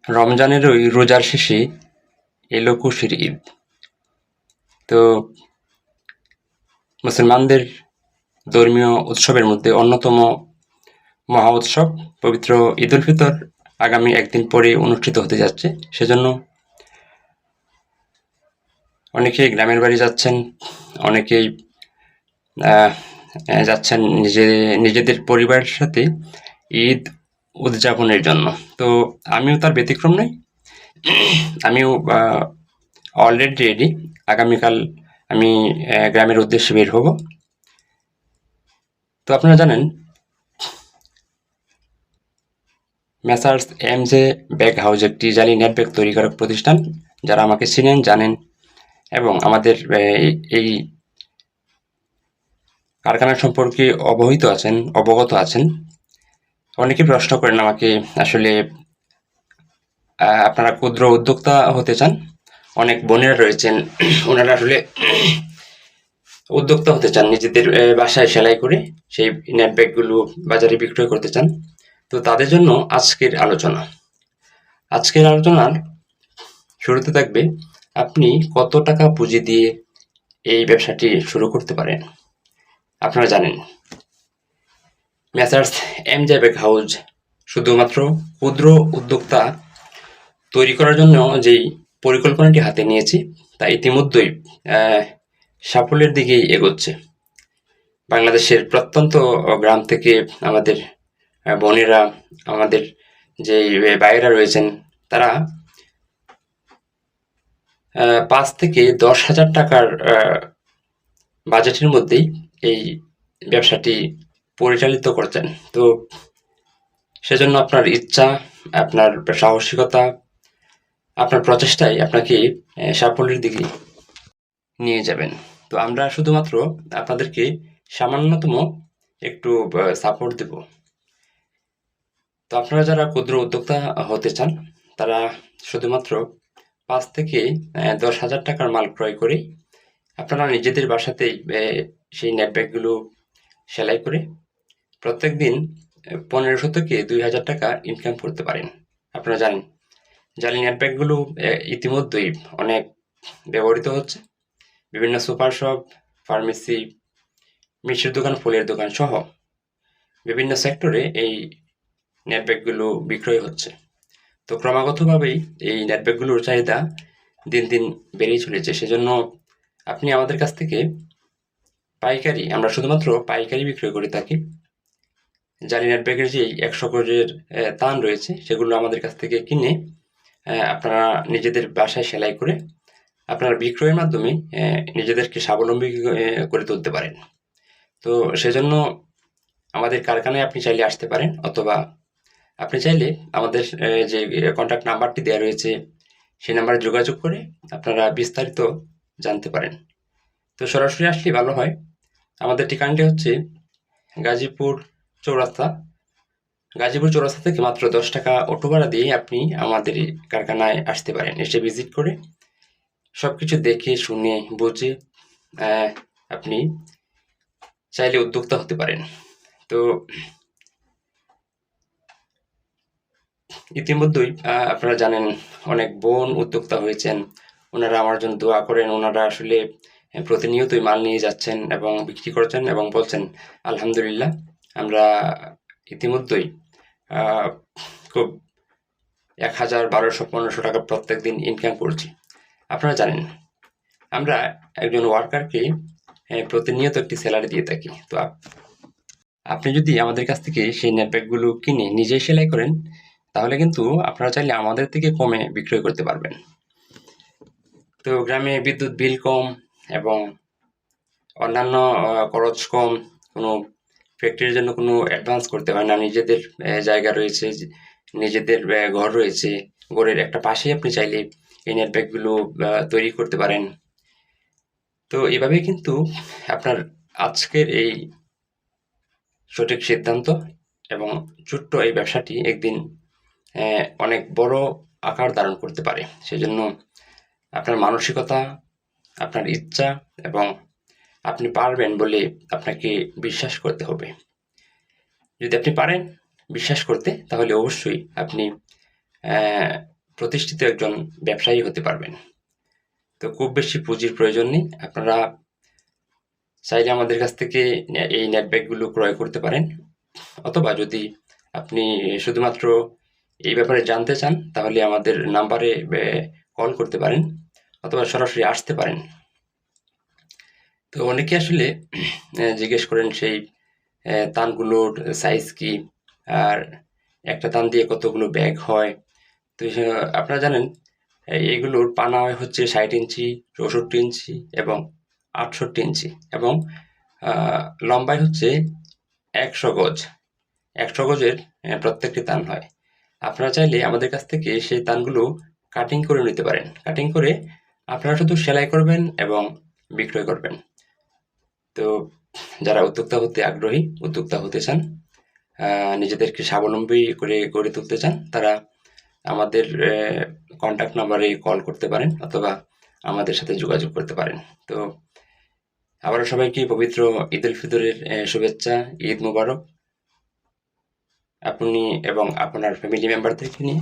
রমজানের ওই রোজার শেষে এলো খুশির ঈদ। তো মুসলমানদের ধর্মীয় উৎসবের মধ্যে অন্যতম মহা উৎসব পবিত্র ঈদ উল ফিতর আগামী একদিন পরে অনুষ্ঠিত হতে যাচ্ছে। সেজন্য অনেকেই গ্রামের বাড়ি যাচ্ছেন, অনেকেই আহ, যাচ্ছেন নিজেদের পরিবারের সাথে ঈদ উদযাপনের জন্য। তো আমিও তার ব্যতিক্রম নই। আমিও অলরেডি রেডি। আগামীকাল আমি গ্রামের উদ্দেশ্যে বের হব। তো আপনারা জানেন মেসার্স এমজে ব্যাগ হাউস একটি জালি নেট ব্যাগ তৈরিকারক প্রতিষ্ঠান। যারা আমাকে চিনেন জানেন এবং আমাদের এই কারখানা সম্পর্কে অবগত আছেন। অনেকে প্রশ্ন করেন আমাকে, আসলে আপনারা ক্ষুদ্র উদ্যোক্তা হতে চান। অনেক বোনেরা রয়েছেন, ওনারা আসলে উদ্যোক্তা হতে চান, নিজেদের বাসায় সেলাই করে সেই নেট ব্যাগগুলো বাজারে বিক্রয় করতে চান। তো তাদের জন্য আজকের আলোচনার শুরুতে থাকবে আপনি কত টাকা পুঁজি দিয়ে এই ব্যবসাটি শুরু করতে পারেন। আপনারা জানেন মেসার্স এমজে ব্যাগ হাউস শুধুমাত্র ক্ষুদ্র উদ্যোক্তা তৈরি করার জন্য যেই পরিকল্পনাটি হাতে নিয়েছি তা ইতিমধ্যেই সাফল্যের দিকেই এগোচ্ছে। বাংলাদেশের প্রত্যন্ত গ্রাম থেকে আমাদের বোনেরা, আমাদের যে ভাইয়েরা রয়েছেন, তারা ৫ থেকে ১০,০০০ টাকার বাজেটের মধ্যেই এই ব্যবসাটি পরিচালিত করছেন। তো সেজন্য আপনার ইচ্ছা, আপনার সাহসিকতা, আপনার প্রচেষ্টাই আপনাকে সাফল্যের দিকে নিয়ে যাবেন। তো আমরা শুধুমাত্র আপনাদেরকে সামান্যতম একটু সাপোর্ট দেব। তো আপনারা যারা ক্ষুদ্র উদ্যোক্তা হতে চান, তারা শুধুমাত্র ৫ থেকে ১০,০০০ টাকার মাল ক্রয় করে আপনারা নিজেদের বাসাতেই সেই নেট ব্যাগগুলো সেলাই করে প্রত্যেক দিন ১৫০০ থেকে ২,০০০ টাকা ইনকাম করতে পারেন। আপনারা জানেন জালি নেট ব্যাগগুলো ইতিমধ্যেই অনেক ব্যবহৃত হচ্ছে। বিভিন্ন সুপার শপ, ফার্মেসি, মিষ্টির দোকান, ফুলের দোকান সহ বিভিন্ন সেক্টরে এই নেট ব্যাগগুলো বিক্রয় হচ্ছে। তো ক্রমাগতভাবেই এই নেট ব্যাগগুলোর চাহিদা দিন দিন বেড়েই চলেছে। সেজন্য আপনি আমাদের কাছ থেকে আমরা শুধুমাত্র পাইকারি বিক্রয় করে থাকি। জালি নেট ব্যাগের যে ১০০ গজের তান রয়েছে, সেগুলো আমাদের কাছ থেকে কিনে আপনারা নিজেদের বাসায় সেলাই করে আপনারা বিক্রয়ের মাধ্যমে নিজেদেরকে স্বাবলম্বী করে তুলতে পারেন। তো সেজন্য আমাদের কারখানায় আপনি চাইলে আসতে পারেন, অথবা আপনি চাইলে আমাদের যে কন্ট্যাক্ট নাম্বারটি দেওয়া রয়েছে সেই নাম্বারে যোগাযোগ করে আপনারা বিস্তারিত জানতে পারেন। তো সরাসরি আসলে ভালো হয়। আমাদের ঠিকানাটি হচ্ছে গাজীপুর চৌরাস্তা। গাজীপুর চৌরাস্তা থেকে মাত্র ১০ টাকা অটো ভাড়া দিয়ে আপনি আমাদের কারখানায় আসতে পারেন। এসে ভিজিট করে সবকিছু দেখে শুনে বুঝে আপনি চাইলে উদ্যোক্তা হতে পারেন। তো ইতিমধ্যেই আপনারা জানেন অনেক বোন উদ্যোক্তা হয়েছেন, ওনারা আমার জন্য দোয়া করেন। ওনারা আসলে প্রতিনিয়তই মাল নিয়ে যাচ্ছেন এবং বিক্রি করছেন এবং বলছেন আলহামদুলিল্লাহ, আমরা ইতিমধ্যেই খুব ১,০০০, ১,২০০, ১৫০০ টাকা প্রত্যেক দিন ইনকাম করছি। আপনারা জানেন আমরা একজন ওয়ার্কারকে প্রতিনিয়ত একটি স্যালারি দিয়ে থাকি। তো আপনি যদি আমাদের কাছ থেকে সেই নেট ব্যাগগুলো কিনে নিজেই সেলাই করেন, তাহলে কিন্তু আপনারা চাইলে আমাদের থেকে কমে বিক্রয় করতে পারবেন। তো গ্রামে বিদ্যুৎ বিল কম এবং অন্যান্য খরচ কম, কোনো ফ্যাক্টরির জন্য কোনো অ্যাডভান্স করতে হয় না। নিজেদের জায়গা রয়েছে, নিজেদের ঘর রয়েছে, ঘরের একটা পাশেই আপনি চাইলে এই নেট ব্যাগগুলো তৈরি করতে পারেন। তো এভাবেই কিন্তু আপনার আজকের এই সঠিক সিদ্ধান্ত এবং ছোট্ট এই ব্যবসাটি একদিন অনেক বড় আকার ধারণ করতে পারে। সেজন্য আপনার মানসিকতা, আপনার ইচ্ছা এবং আপনি পারবেন বলে আপনাকে বিশ্বাস করতে হবে। যদি আপনি পারেন বিশ্বাস করতে, তাহলে অবশ্যই আপনি প্রতিষ্ঠিত একজন ব্যবসায়ী হতে পারবেন। তো খুব বেশি পুঁজির প্রয়োজন নেই। আপনারা চাইলে আমাদের কাছ থেকে এই নেট ব্যাগগুলো ক্রয় করতে পারেন, অথবা যদি আপনি শুধুমাত্র এই ব্যাপারে জানতে চান তাহলে আমাদের নাম্বারে কল করতে পারেন, অথবা সরাসরি আসতে পারেন। তো অনেকে আসলে জিজ্ঞেস করেন সেই তানগুলোর সাইজ কি, আর একটা তান দিয়ে কতগুলো ব্যাগ হয়। তো আপনারা জানেন এগুলোর পানা হচ্ছে 60 ইঞ্চি, 64 ইঞ্চি এবং 68 ইঞ্চি, এবং লম্বায় হচ্ছে 100 গজ। 100 গজের প্রত্যেকটি তান হয়। আপনারা চাইলে আমাদের কাছ থেকে সেই তানগুলো কাটিং করে নিতে পারেন। কাটিং করে আপনারা শুধু সেলাই করবেন এবং বিক্রয় করবেন। তো যারা উদ্যোক্তা হতে আগ্রহী, উদ্যোক্তা হতে চান, নিজেদেরকে স্বাবলম্বী করে গড়ে তুলতে চান, তারা আমাদের কন্ট্যাক্ট নাম্বারে কল করতে পারেন, অথবা আমাদের সাথে যোগাযোগ করতে পারেন। তো আবারও সবাইকে পবিত্র ঈদ উল ফিতরের শুভেচ্ছা। ঈদ মোবারক। আপনি এবং আপনার ফ্যামিলি মেম্বারদেরকে নিয়ে